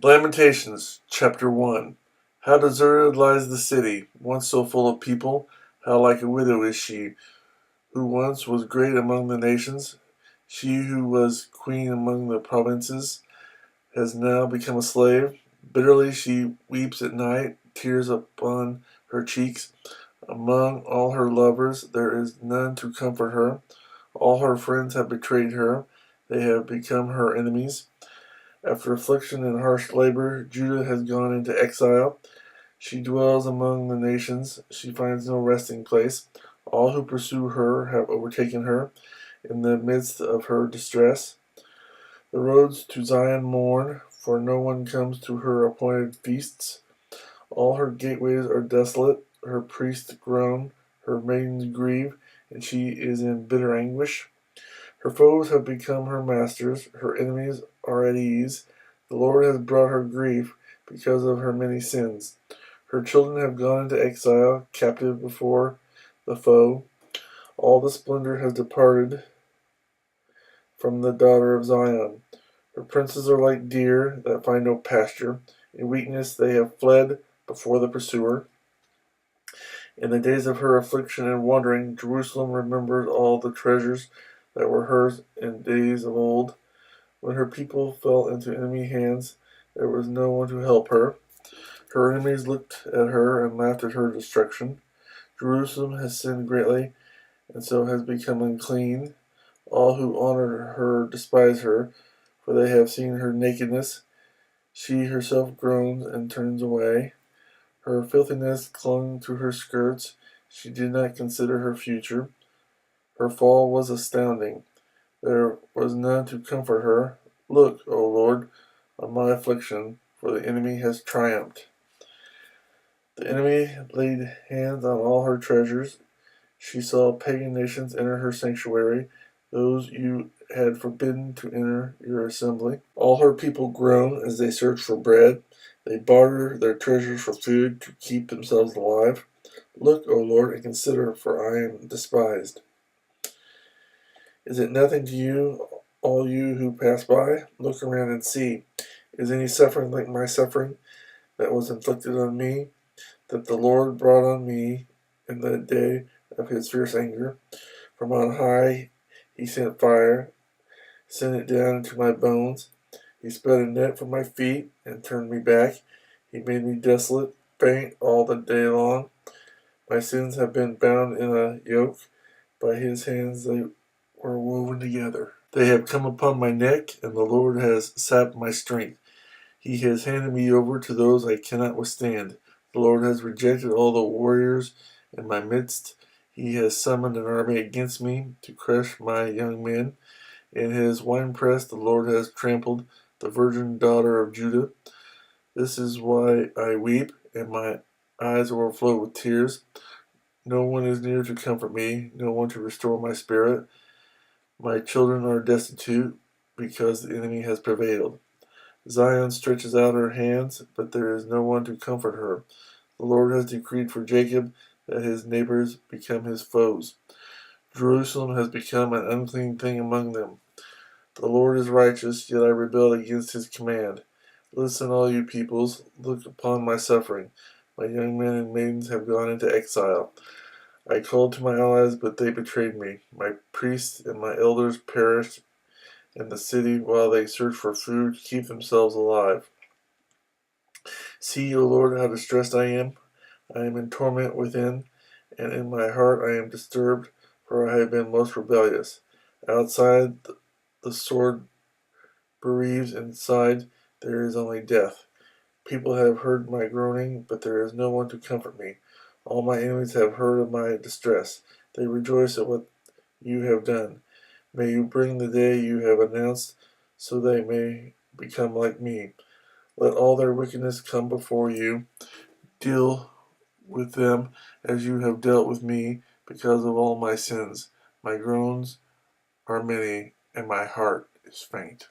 Lamentations, chapter 1. How deserted lies the city, once so full of people. How like a widow is she, who once was great among the nations. She who was queen among the provinces has now become a slave. Bitterly she weeps at night, tears upon her cheeks. Among all her lovers there is none to comfort her. All her friends have betrayed her. They have become her enemies. After affliction and harsh labor, Judah has gone into exile. She dwells among the nations. She finds no resting place. All who pursue her have overtaken her in the midst of her distress. The roads to Zion mourn, for no one comes to her appointed feasts. All her gateways are desolate. Her priests groan, her maidens grieve, and she is in bitter anguish. Her foes have become her masters. Her enemies are at ease. The Lord has brought her grief because of her many sins. Her children have gone into exile, captive before the foe. All the splendor has departed from the daughter of Zion. Her princes are like deer that find no pasture. In weakness they have fled before the pursuer. In the days of her affliction and wandering, Jerusalem remembered all the treasures that were hers in days of old. When her people fell into enemy hands, there was no one to help her. Her enemies looked at her and laughed at her destruction. Jerusalem has sinned greatly, and so has become unclean. All who honor her despise her, for they have seen her nakedness. She herself groans and turns away. Her filthiness clung to her skirts. She did not consider her future. Her fall was astounding. There was none to comfort her. Look, O Lord, on my affliction, for the enemy has triumphed. The enemy laid hands on all her treasures. She saw pagan nations enter her sanctuary, those you had forbidden to enter your assembly. All her people groan as they search for bread. They barter their treasures for food to keep themselves alive. Look, O Lord, and consider, for I am despised. Is it nothing to you, all you who pass by? Look around and see. Is any suffering like my suffering that was inflicted on me, that the Lord brought on me in the day of his fierce anger? From on high he sent fire, sent it down into my bones. He spread a net for my feet and turned me back. He made me desolate, faint all the day long. My sins have been bound in a yoke. By his hands they were woven together. They have come upon my neck, and the Lord has sapped my strength. He has handed me over to those I cannot withstand. The Lord has rejected all the warriors in my midst. He has summoned an army against me to crush my young men. In his winepress the Lord has trampled the virgin daughter of Judah. This is why I weep, and my eyes overflow with tears. No one is near to comfort me, no one to restore my spirit. My children are destitute, because the enemy has prevailed. Zion stretches out her hands, but there is no one to comfort her. The Lord has decreed for Jacob that his neighbors become his foes. Jerusalem has become an unclean thing among them. The Lord is righteous, yet I rebelled against his command. Listen, all you peoples, look upon my suffering. My young men and maidens have gone into exile. I called to my allies, but they betrayed me. My priests and my elders perished in the city while they search for food to keep themselves alive. See, O Lord, how distressed I am. I am in torment within, and in my heart I am disturbed, for I have been most rebellious. Outside the sword bereaves, inside there is only death. People have heard my groaning, but there is no one to comfort me. All my enemies have heard of my distress. They rejoice at what you have done. May you bring the day you have announced, so they may become like me. Let all their wickedness come before you. Deal with them as you have dealt with me, because of all my sins. My groans are many, and my heart is faint.